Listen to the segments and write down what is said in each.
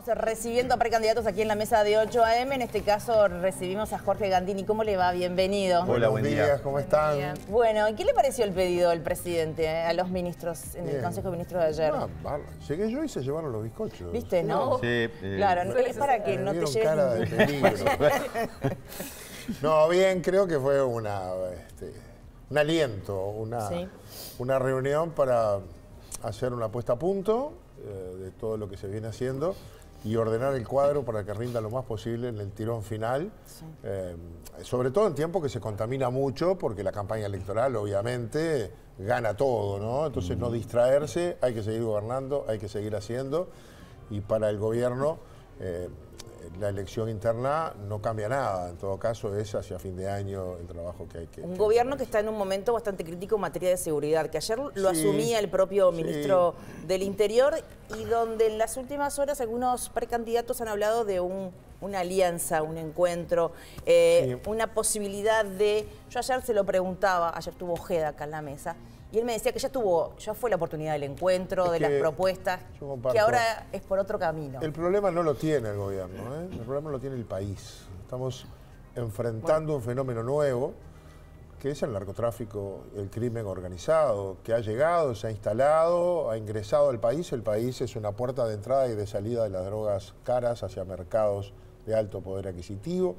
Recibiendo a precandidatos aquí en la mesa de 8 AM. En este caso recibimos a Jorge Gandini. ¿Cómo le va? Bienvenido. Hola, buen día. ¿Cómo están? Bueno, ¿qué le pareció el pedido del presidente a los ministros en el Consejo de Ministros de ayer? Llegué yo y se llevaron los bizcochos. ¿Viste, no? Sí. Claro, no, es para que no te lleves cara de peligro. No, bien, creo que fue un aliento, una reunión para hacer una puesta a punto de todo lo que se viene haciendo y ordenar el cuadro para que rinda lo más posible en el tirón final, sobre todo en tiempo que se contamina mucho, porque la campaña electoral obviamente gana todo, ¿no? Entonces no distraerse, hay que seguir gobernando, hay que seguir haciendo, y para el gobierno la elección interna no cambia nada, en todo caso es hacia fin de año el trabajo que hay que... Un gobierno que está en un momento bastante crítico en materia de seguridad, que ayer lo asumía el propio ministro del Interior, y donde en las últimas horas algunos precandidatos han hablado de una alianza, un encuentro, una posibilidad de... Yo ayer se lo preguntaba, ayer tuvo Ojeda acá en la mesa, y él me decía que ya fue la oportunidad del encuentro, de las propuestas, que ahora es por otro camino. El problema no lo tiene el gobierno, el problema lo tiene el país. Estamos enfrentando un fenómeno nuevo, que es el narcotráfico, el crimen organizado, que ha llegado, se ha instalado, ha ingresado al país. El país es una puerta de entrada y de salida de las drogas caras hacia mercados de alto poder adquisitivo.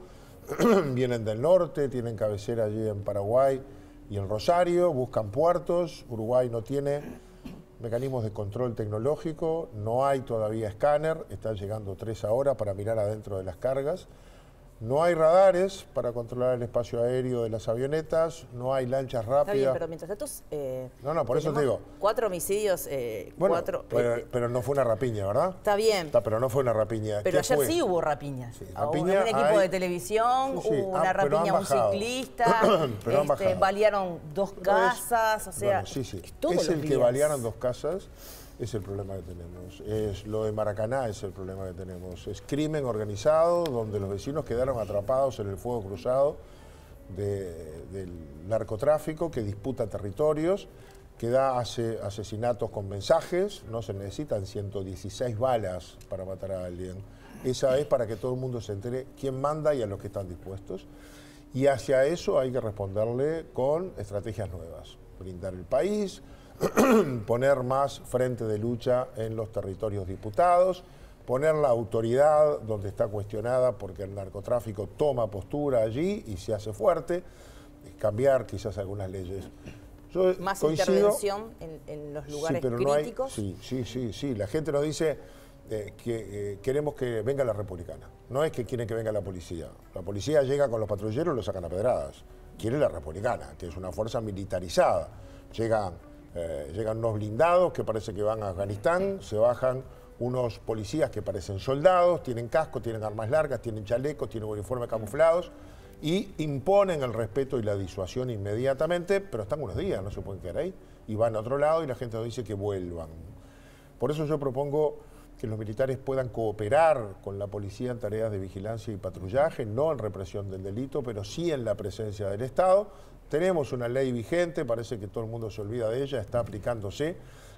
Vienen del norte, tienen cabecera allí en Paraguay y en Rosario, buscan puertos. Uruguay no tiene mecanismos de control tecnológico, no hay todavía escáner, están llegando 3 ahora para mirar adentro de las cargas. No hay radares para controlar el espacio aéreo de las avionetas, no hay lanchas rápidas. Está bien, pero mientras estos... No, por eso te digo. 4 homicidios, bueno, pero no fue una rapiña, ¿verdad? Está bien. Pero no fue una rapiña. Pero ayer sí hubo rapiñas. Sí, hubo un equipo de televisión, hubo una rapiña a un ciclista, balearon 2 casas, o sea... Bueno, es el que balearon 2 casas. Es el problema que tenemos. Lo de Maracaná es el problema que tenemos. Es crimen organizado donde los vecinos quedaron atrapados en el fuego cruzado del narcotráfico que disputa territorios, que hace asesinatos con mensajes. No se necesitan 116 balas para matar a alguien. Esa es para que todo el mundo se entere quién manda y a los que están dispuestos. Y hacia eso hay que responderle con estrategias nuevas. Blindar el país, poner más frente de lucha en los territorios disputados, poner la autoridad donde está cuestionada porque el narcotráfico toma postura allí y se hace fuerte, cambiar quizás algunas leyes. Yo más intervención en los lugares críticos. Sí. La gente nos dice que queremos que venga la republicana. No es que quieren que venga la policía. La policía llega con los patrulleros y los sacan a pedradas. Quiere la republicana, que es una fuerza militarizada. Llegan unos blindados que parece que van a Afganistán, se bajan unos policías que parecen soldados, tienen casco, tienen armas largas, tienen chalecos, tienen uniformes camuflados y imponen el respeto y la disuasión inmediatamente, pero están unos días, no se pueden quedar ahí, y van a otro lado y la gente nos dice que vuelvan. Por eso yo propongo que los militares puedan cooperar con la policía en tareas de vigilancia y patrullaje, no en represión del delito, pero sí en la presencia del Estado. Tenemos una ley vigente, parece que todo el mundo se olvida de ella, está aplicándose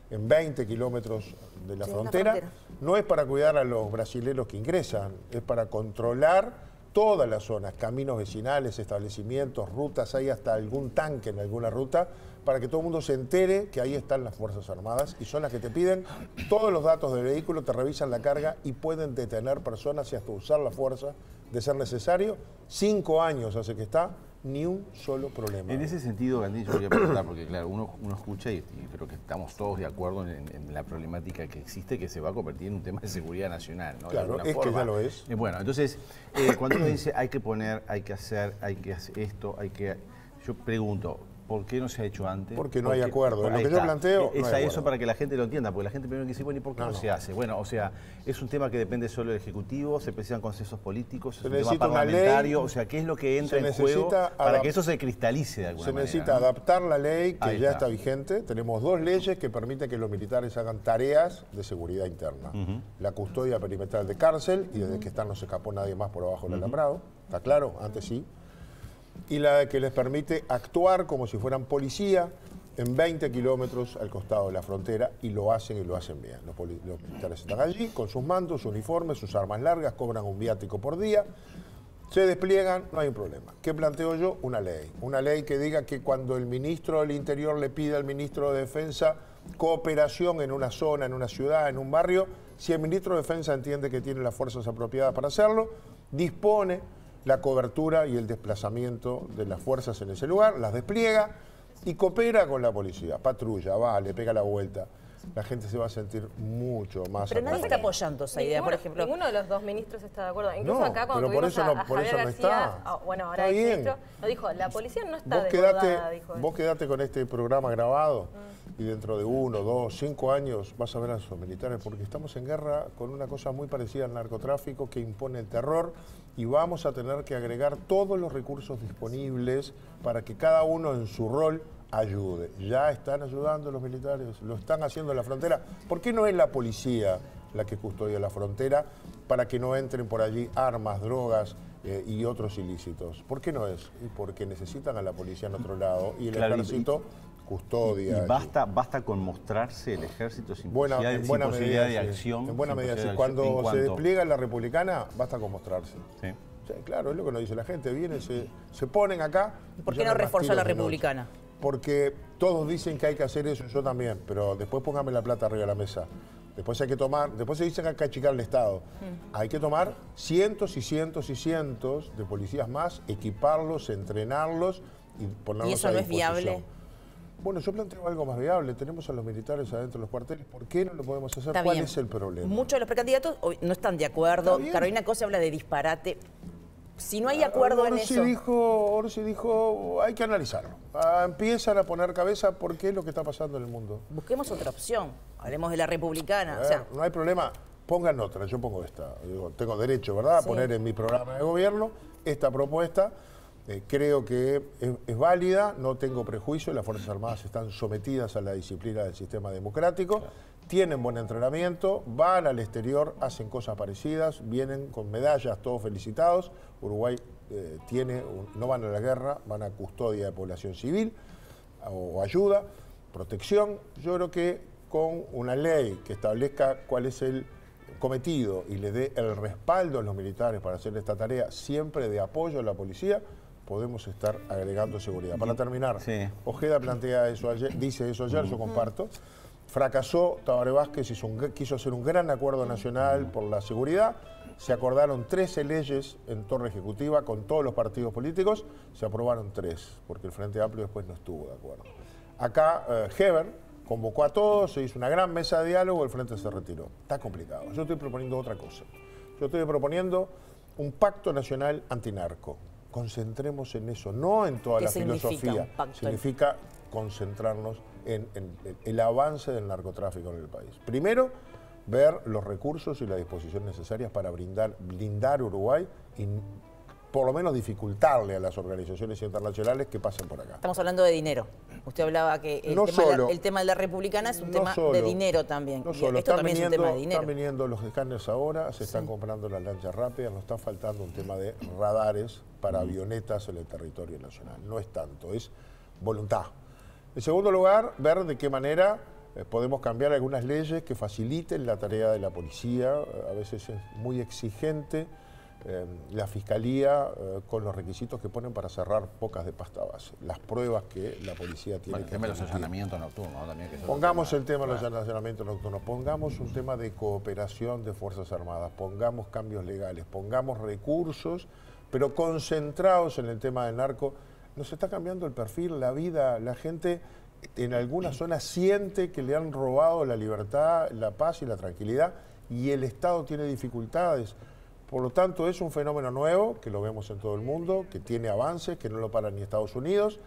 en 20 kilómetros de la frontera. No es para cuidar a los brasileños que ingresan, es para controlar todas las zonas, caminos vecinales, establecimientos, rutas, hay hasta algún tanque en alguna ruta, para que todo el mundo se entere que ahí están las Fuerzas Armadas y son las que te piden todos los datos del vehículo, te revisan la carga y pueden detener personas y hasta usar la fuerza de ser necesario. 5 años hace que está, ni un solo problema. En ese sentido, Gandini, yo quería preguntar, porque claro, uno escucha y creo que estamos todos de acuerdo en la problemática que existe, que se va a convertir en un tema de seguridad nacional, ¿no? Claro, es que ya lo es. Bueno, entonces, cuando uno dice hay que poner, hay que hacer esto, yo pregunto, ¿por qué no se ha hecho antes? Porque no hay acuerdo. Lo que yo planteo es a eso para que la gente lo entienda, porque la gente primero dice, bueno, ¿y por qué no se hace? Bueno, o sea, es un tema que depende solo del Ejecutivo, se precisan consensos políticos, es un tema parlamentario, o sea, ¿qué es lo que entra en juego para que eso se cristalice de alguna manera? Se necesita adaptar la ley que ya está vigente. Tenemos 2 leyes que permiten que los militares hagan tareas de seguridad interna. La custodia perimetral de cárcel, y desde que están no se escapó nadie más por abajo del alambrado, ¿está claro? Antes sí. Y la que les permite actuar como si fueran policía en 20 kilómetros al costado de la frontera y lo hacen bien. Los militares están allí con sus mandos, sus uniformes, sus armas largas, cobran un viático por día, se despliegan, no hay un problema. ¿Qué planteo yo? Una ley que diga que cuando el ministro del Interior le pida al ministro de Defensa cooperación en una zona, en una ciudad, en un barrio, si el ministro de Defensa entiende que tiene las fuerzas apropiadas para hacerlo, dispone la cobertura y el desplazamiento de las fuerzas en ese lugar, las despliega y coopera con la policía, patrulla, va, le pega la vuelta. La gente se va a sentir mucho más... Pero nadie está apoyando esa idea, por ejemplo. Ninguno de los dos ministros está de acuerdo. Incluso No, acá cuando pero por tuvimos eso no, a por Javier eso no García, está. bueno, ahora el ministro, nos dijo, la policía no está desbordada, dijo él. Vos quedate con este programa grabado y dentro de 1, 2, 5 años vas a ver a esos militares, porque estamos en guerra con una cosa muy parecida al narcotráfico que impone el terror y vamos a tener que agregar todos los recursos disponibles para que cada uno en su rol ayude. Ya están ayudando los militares, lo están haciendo en la frontera. ¿Por qué no es la policía la que custodia la frontera para que no entren por allí armas, drogas y otros ilícitos? ¿Por qué no es? Y porque necesitan a la policía en otro lado y el ejército custodia. Y basta con mostrarse el ejército sin posibilidad de acción. En buena medida, sí. Cuando se despliega la republicana, basta con mostrarse. Sí. O sea, claro, es lo que nos dice la gente. Vienen, se ponen acá. ¿Por qué no reforzar la republicana? Porque todos dicen que hay que hacer eso, yo también, pero después póngame la plata arriba de la mesa. Después hay que tomar, después se dicen que hay que achicar el Estado. Hay que tomar cientos y cientos y cientos de policías más, equiparlos, entrenarlos y ponerlos a disposición. ¿Y eso no es viable? Bueno, yo planteo algo más viable. Tenemos a los militares adentro de los cuarteles. ¿Por qué no lo podemos hacer? ¿Cuál es el problema? Muchos de los precandidatos hoy no están de acuerdo. Carolina Cose habla de disparate. Si no hay acuerdo en eso... Orsi dijo, hay que analizarlo. Empiezan a poner cabeza por qué es lo que está pasando en el mundo. Busquemos otra opción. Hablemos de la republicana. No hay problema. Pongan otra. Yo pongo esta. Tengo derecho, ¿verdad?, a poner en mi programa de gobierno esta propuesta. Creo que es válida. No tengo prejuicio. Las Fuerzas Armadas están sometidas a la disciplina del sistema democrático. Tienen buen entrenamiento, van al exterior, hacen cosas parecidas, vienen con medallas, todos felicitados. Uruguay no van a la guerra, van a custodia de población civil o ayuda, protección. Yo creo que con una ley que establezca cuál es el cometido y le dé el respaldo a los militares para hacer esta tarea, siempre de apoyo a la policía, podemos estar agregando seguridad. Para terminar, Ojeda plantea eso ayer, dice eso ayer, yo comparto. Fracasó, Tabaré Vázquez quiso hacer un gran acuerdo nacional por la seguridad, se acordaron 13 leyes en torre ejecutiva con todos los partidos políticos, se aprobaron 3, porque el Frente Amplio después no estuvo de acuerdo. Acá Heber convocó a todos, se hizo una gran mesa de diálogo, el Frente se retiró. Está complicado. Yo estoy proponiendo otra cosa. Yo estoy proponiendo un pacto nacional antinarco. Concentremos en eso, no en toda la filosofía. Significa concentrarnos en el avance del narcotráfico en el país. Primero, ver los recursos y la disposición necesarias para blindar Uruguay y por lo menos dificultarle a las organizaciones internacionales que pasen por acá. Estamos hablando de dinero. Usted hablaba que el tema de la republicana es un tema de dinero también. No solo, esto también es un tema de dinero. Están viniendo los escáneres ahora, se están comprando las lanchas rápidas, nos está faltando un tema de radares para avionetas en el territorio nacional. No es tanto, es voluntad. En segundo lugar, ver de qué manera podemos cambiar algunas leyes que faciliten la tarea de la policía. A veces es muy exigente la Fiscalía con los requisitos que ponen para cerrar bocas de pasta base. Las pruebas que la policía tiene que tener. El tema de los allanamientos nocturnos también. Pongamos el tema de los allanamientos nocturnos, pongamos un tema de cooperación de Fuerzas Armadas, pongamos cambios legales, pongamos recursos, pero concentrados en el tema del narco. Nos está cambiando el perfil, la vida, la gente en algunas zonas siente que le han robado la libertad, la paz y la tranquilidad y el Estado tiene dificultades. Por lo tanto, es un fenómeno nuevo, que lo vemos en todo el mundo, que tiene avances, que no lo para ni Estados Unidos,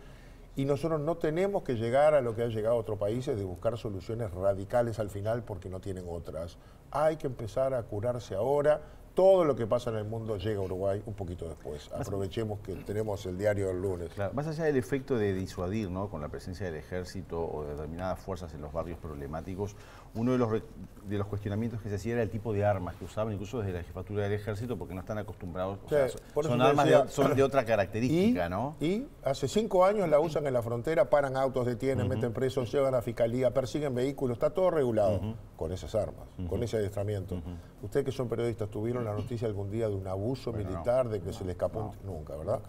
y nosotros no tenemos que llegar a lo que han llegado otros países de buscar soluciones radicales al final porque no tienen otras. Hay que empezar a curarse ahora. todo lo que pasa en el mundo llega a Uruguay un poquito después. Aprovechemos que tenemos el diario del lunes. Claro, más allá del efecto de disuadir, ¿no?, con la presencia del ejército o de determinadas fuerzas en los barrios problemáticos, uno de los cuestionamientos que se hacía era el tipo de armas que usaban, incluso desde la jefatura del ejército, porque no están acostumbrados, o sea, son armas son de otra característica, ¿no? Y hace 5 años la usan en la frontera, paran autos, detienen, meten presos, llevan a fiscalía, persiguen vehículos, está todo regulado con esas armas, con ese adiestramiento. Ustedes que son periodistas, ¿tuvieron la noticia algún día de un abuso militar, de que se le escapó? Nunca, ¿verdad?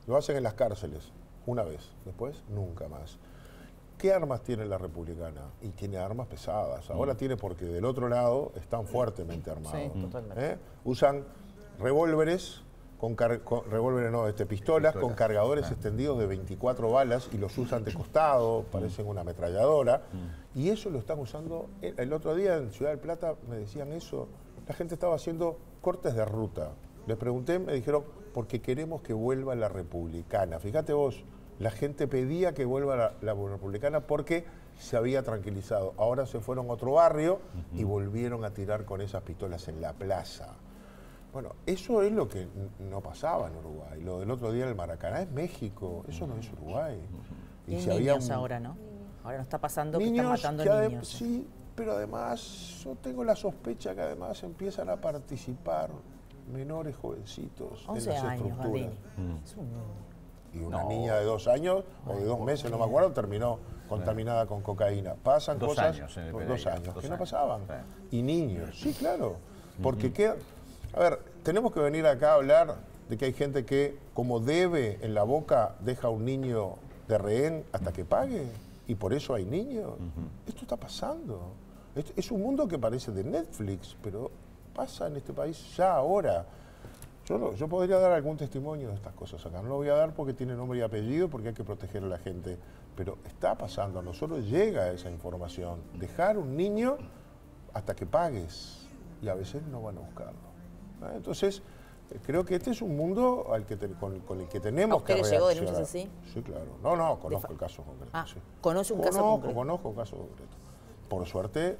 Lo hacen en las cárceles, una vez, después nunca más. ¿Qué armas tiene la republicana? Y tiene armas pesadas. Ahora tiene, porque del otro lado están fuertemente armados. Sí, totalmente. Usan revólveres, pistolas con cargadores extendidos de 24 balas y los usan de costado, parecen una ametralladora. Y eso lo están usando. El otro día en Ciudad del Plata me decían eso. La gente estaba haciendo cortes de ruta. Les pregunté, me dijeron, porque queremos que vuelva la republicana. Fíjate vos, la gente pedía que vuelva la republicana porque se había tranquilizado. Ahora se fueron a otro barrio y volvieron a tirar con esas pistolas en la plaza. Bueno, eso es lo que no pasaba en Uruguay. Lo del otro día en el Maracaná es México, eso no es Uruguay. Y si niños ahora, ¿no? Ahora no está pasando que están matando niños. Sí, pero además yo tengo la sospecha que además empiezan a participar menores jovencitos 11 en las años, estructuras. Es un niño. Y una niña de 2 años o de 2 meses, no me acuerdo, terminó contaminada con cocaína. Pasan 2 cosas, años en el 2 años, que no pasaban. Sí. Y niños, sí, claro. Porque queda... A ver, tenemos que venir acá a hablar de que hay gente que, como debe en la boca, deja a un niño de rehén hasta que pague. Y por eso hay niños. Esto está pasando. Es un mundo que parece de Netflix, pero pasa en este país ya ahora. Yo podría dar algún testimonio de estas cosas acá. No lo voy a dar porque tiene nombre y apellido, porque hay que proteger a la gente. Pero está pasando, a nosotros llega esa información. Dejar un niño hasta que pagues. Y a veces no van a buscarlo. Entonces, creo que este es un mundo con el que tenemos que reaccionar. ¿A usted le llegó denuncias así? Sí, claro. No, conozco el caso concreto. Sí. ¿Conoce un caso concreto? Conozco un caso concreto. Por suerte...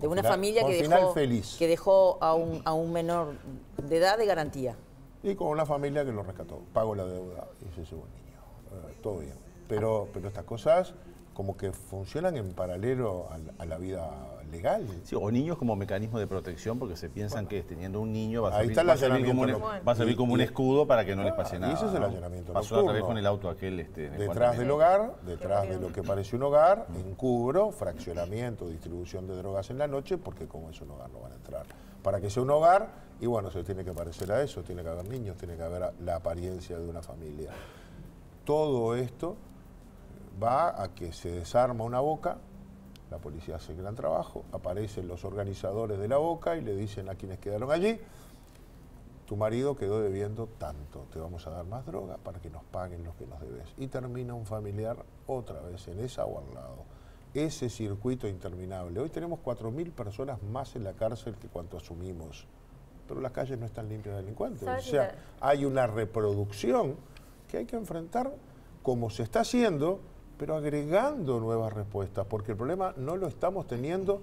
de una familia que dejó a un menor de edad de garantía. Y con una familia que lo rescató. Pagó la deuda y se llevó el niño. Todo bien. Pero estas cosas como que funcionan en paralelo a la vida legal. Sí, o niños como mecanismo de protección, porque se piensan que teniendo un niño va a servir como un escudo para que no les pase nada. Y ese es el allanamiento nocturno. Pasó otra vez con el auto aquel. Detrás del hogar, detrás de lo que parece un hogar, encubro, fraccionamiento, distribución de drogas en la noche, porque como es un hogar no van a entrar. Para que sea un hogar, y bueno, se tiene que parecer a eso, tiene que haber niños, tiene que haber la apariencia de una familia. Todo esto va a que se desarma una boca, la policía hace el gran trabajo, aparecen los organizadores de la boca y le dicen a quienes quedaron allí, tu marido quedó debiendo tanto, te vamos a dar más droga para que nos paguen lo que nos debes. Y termina un familiar otra vez en esa o al lado. Ese circuito interminable. Hoy tenemos 4.000 personas más en la cárcel que cuanto asumimos, pero las calles no están limpias de delincuentes. O sea, hay una reproducción que hay que enfrentar como se está haciendo, pero agregando nuevas respuestas, porque el problema no lo estamos teniendo,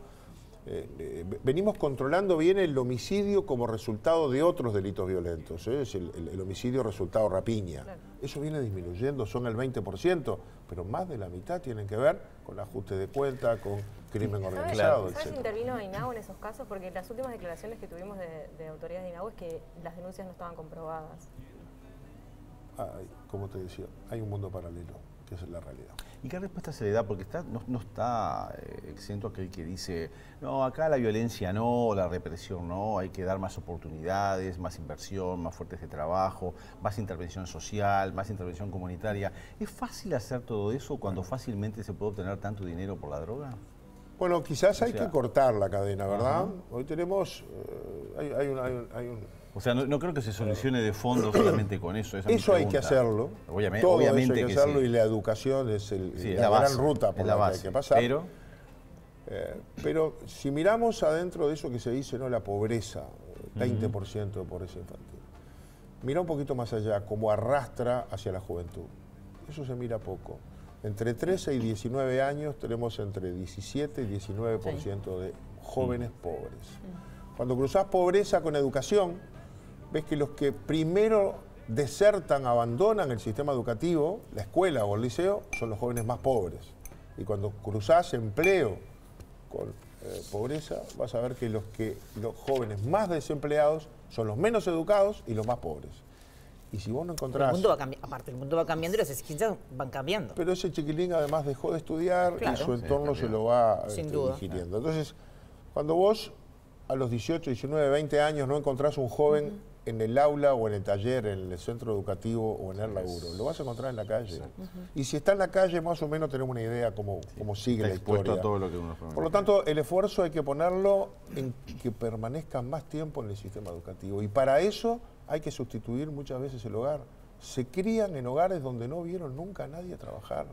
venimos controlando bien el homicidio como resultado de otros delitos violentos, es el homicidio resultado rapiña. Claro. Eso viene disminuyendo, son el 20%, pero más de la mitad tienen que ver con ajuste de cuenta, con crimen organizado, etc. ¿Sabes si intervino INAU en esos casos? Porque las últimas declaraciones que tuvimos de autoridades de INAU es que las denuncias no estaban comprobadas. Como te decía, hay un mundo paralelo, que es la realidad. ¿Y qué respuesta se le da? Porque no está exento aquel que dice, no, acá la violencia no, la represión no, hay que dar más oportunidades, más inversión, más fuentes de trabajo, más intervención social, más intervención comunitaria. ¿Es fácil hacer todo eso cuando fácilmente se puede obtener tanto dinero por la droga? Bueno, quizás hay que cortar la cadena, ¿verdad? Hoy tenemos, hay un o sea, no creo que se solucione de fondo solamente con eso. Eso hay que hacerlo. Obviamente eso hay que hacerlo sí. Y la educación es la base, gran ruta por la que hay que pasar. Pero si miramos adentro de eso que se dice, ¿no? La pobreza, 20% de pobreza infantil. Mira un poquito más allá, cómo arrastra hacia la juventud. Eso se mira poco. Entre 13 y 19 años tenemos entre 17 y 19% de jóvenes pobres. Cuando cruzás pobreza con educación, ves que los que primero desertan, abandonan el sistema educativo, la escuela o el liceo, son los jóvenes más pobres. Y cuando cruzás empleo con pobreza, vas a ver que los jóvenes más desempleados son los menos educados y los más pobres. Y si vos no encontrás... El mundo va cambiando, aparte, el mundo va cambiando y las exigencias van cambiando. Pero ese chiquilín además dejó de estudiar, claro, y su entorno se lo va digiriendo. Entonces, cuando vos a los 18, 19, 20 años no encontrás un joven en el aula o en el taller, en el centro educativo o en el laburo, lo vas a encontrar en la calle. Y si está en la calle, más o menos tenemos una idea cómo sigue la historia. A todo lo que uno Por lo tanto, el esfuerzo hay que ponerlo en que permanezca más tiempo en el sistema educativo. Y para eso hay que sustituir muchas veces el hogar. Se crían en hogares donde no vieron nunca a nadie trabajar.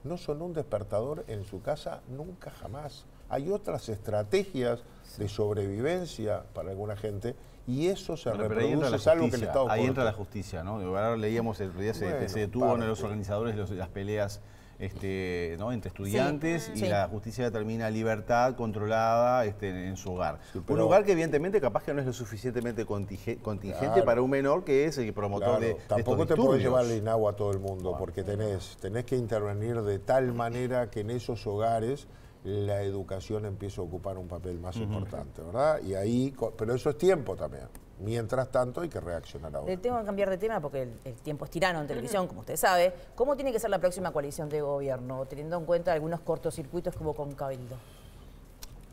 No son un despertador en su casa nunca jamás. Hay otras estrategias de sobrevivencia para alguna gente y eso se reproduce, es algo que el Estado ahí entra la justicia, ¿no? Ahora leíamos el día se detuvo uno de los organizadores las peleas ¿no? entre estudiantes y la justicia determina libertad controlada en su hogar. Sí, un lugar que evidentemente capaz que no es lo suficientemente contingente para un menor que es el promotor de tampoco te puedes llevar el INAU a todo el mundo porque tenés que intervenir de tal manera que en esos hogares la educación empieza a ocupar un papel más importante, ¿verdad? Y ahí, pero eso es tiempo también. Mientras tanto hay que reaccionar ahora. Tengo que cambiar de tema porque el tiempo es tirano en televisión, como usted sabe. ¿Cómo tiene que ser la próxima coalición de gobierno, teniendo en cuenta algunos cortocircuitos como con Cabildo?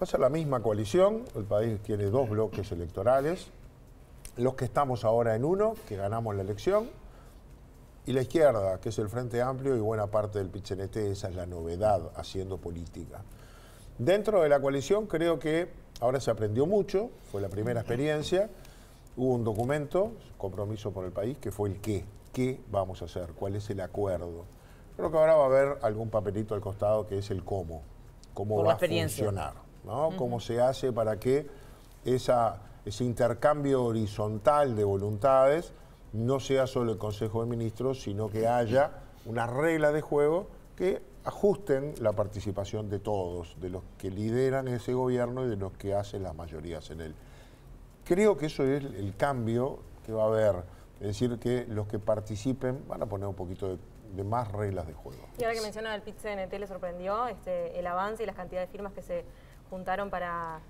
Va a ser la misma coalición, el país tiene 2 bloques electorales, los que estamos ahora en uno, que ganamos la elección, y la izquierda, que es el Frente Amplio y buena parte del PIT-CNT, esa es la novedad haciendo política. Dentro de la coalición creo que ahora se aprendió mucho, fue la primera experiencia, hubo un documento, compromiso por el país, que fue el qué vamos a hacer, cuál es el acuerdo. Creo que ahora va a haber algún papelito al costado que es el cómo va a funcionar, ¿no? Cómo se hace para que ese intercambio horizontal de voluntades no sea solo el Consejo de Ministros, sino que haya una regla de juego que ajusten la participación de todos, de los que lideran ese gobierno y de los que hacen las mayorías en él. Creo que eso es el cambio que va a haber, es decir, que los que participen van a poner un poquito de más reglas de juego. Y ahora que menciona el PIT-CNT, ¿le sorprendió el avance y las cantidades de firmas que se juntaron para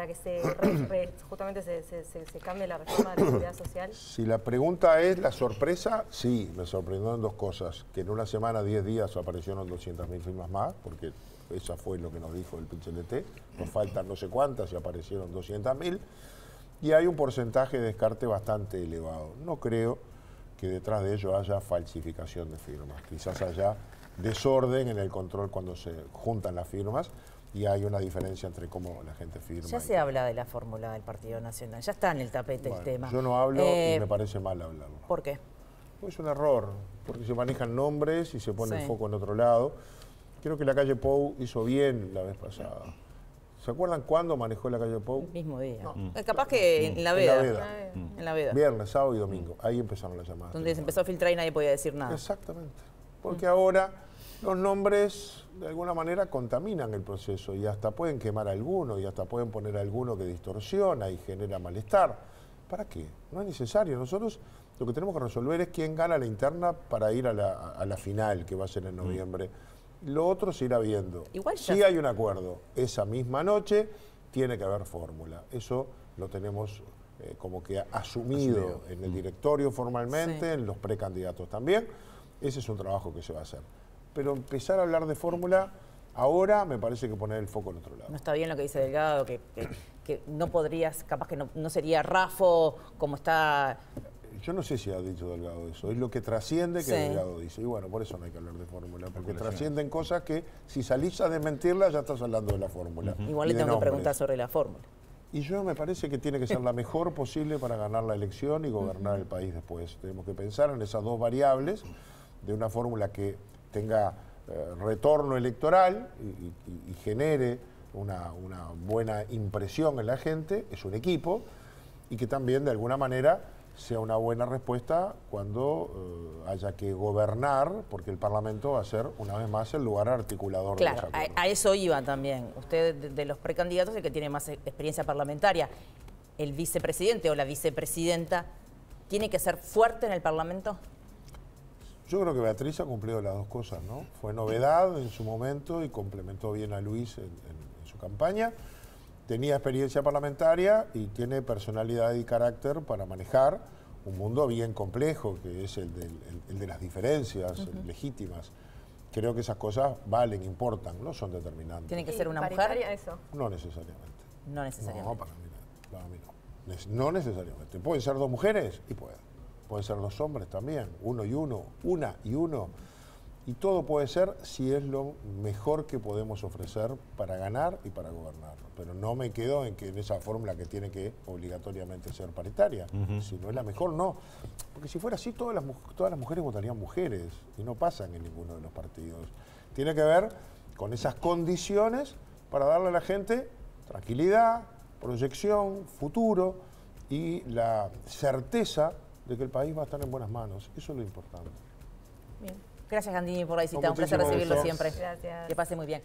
que justamente se cambie la reforma de la seguridad social? Si la pregunta es la sorpresa, sí, me sorprendió en 2 cosas. Que en una semana, 10 días, aparecieron 200.000 firmas más, porque esa fue lo que nos dijo el PIT-CNT. Nos faltan no sé cuántas y aparecieron 200.000. Y hay un porcentaje de descarte bastante elevado. No creo que detrás de ello haya falsificación de firmas. Quizás haya desorden en el control cuando se juntan las firmas. Y hay una diferencia entre cómo la gente firma. Ya se habla de la fórmula del Partido Nacional, ya está en el tapete el tema. Yo no hablo y me parece mal hablarlo. ¿Por qué? Es un error, porque se manejan nombres y se pone el foco en otro lado. Creo que la calle Pou hizo bien la vez pasada. ¿Se acuerdan cuándo manejó la calle Pou? El mismo día. No. Capaz que en la Veda. En la Veda. Viernes, sábado y domingo. Ahí empezaron las llamadas. Donde se empezó a filtrar y nadie podía decir nada. Exactamente. Porque ahora los nombres de alguna manera contaminan el proceso y hasta pueden quemar a alguno y hasta pueden poner a alguno que distorsiona y genera malestar. ¿Para qué? No es necesario. Nosotros lo que tenemos que resolver es quién gana la interna para ir a la final, que va a ser en noviembre. Lo otro se irá viendo. Igual sí hay un acuerdo. Esa misma noche tiene que haber fórmula. Eso lo tenemos como que asumido en el directorio formalmente, en los precandidatos también. Ese es un trabajo que se va a hacer. Pero empezar a hablar de fórmula ahora me parece que poner el foco en otro lado. No está bien lo que dice Delgado, que no podrías, capaz que no sería Rafo como está... Yo no sé si ha dicho Delgado eso, es lo que trasciende que Delgado dice. Y bueno, por eso no hay que hablar de fórmula, porque trascienden cosas que si salís a desmentirlas ya estás hablando de la fórmula. Igual le tengo que preguntar sobre la fórmula. Y yo me parece que tiene que ser la mejor posible para ganar la elección y gobernar el país después. Tenemos que pensar en esas 2 variables de una fórmula que tenga retorno electoral y genere una buena impresión en la gente, es un equipo, y que también de alguna manera sea una buena respuesta cuando haya que gobernar, porque el Parlamento va a ser una vez más el lugar articulador de los acuerdos. A eso iba también. Usted de los precandidatos es el que tiene más experiencia parlamentaria. el vicepresidente o la vicepresidenta tiene que ser fuerte en el Parlamento? Yo creo que Beatriz ha cumplido las dos cosas, ¿no? Fue novedad en su momento y complementó bien a Luis en su campaña. Tenía experiencia parlamentaria y tiene personalidad y carácter para manejar un mundo bien complejo, que es el de las diferencias legítimas. Creo que esas cosas valen, importan, no son determinantes. ¿Tiene que ser una mujer? Eso? No necesariamente. No necesariamente. No, para mí no. No necesariamente. ¿Pueden ser dos mujeres? Y pueden ser dos hombres también, uno y uno, una y uno. Y todo puede ser si es lo mejor que podemos ofrecer para ganar y para gobernar. Pero no me quedo en que en esa fórmula que tiene que obligatoriamente ser paritaria. Si no es la mejor, no. Porque si fuera así, todas las mujeres votarían mujeres y no pasan en ninguno de los partidos. Tiene que ver con esas condiciones para darle a la gente tranquilidad, proyección, futuro y la certeza de que el país va a estar en buenas manos. Eso es lo importante. Bien. Gracias, Gandini, por la visita. Un placer recibirlo siempre. Gracias. Que pase muy bien.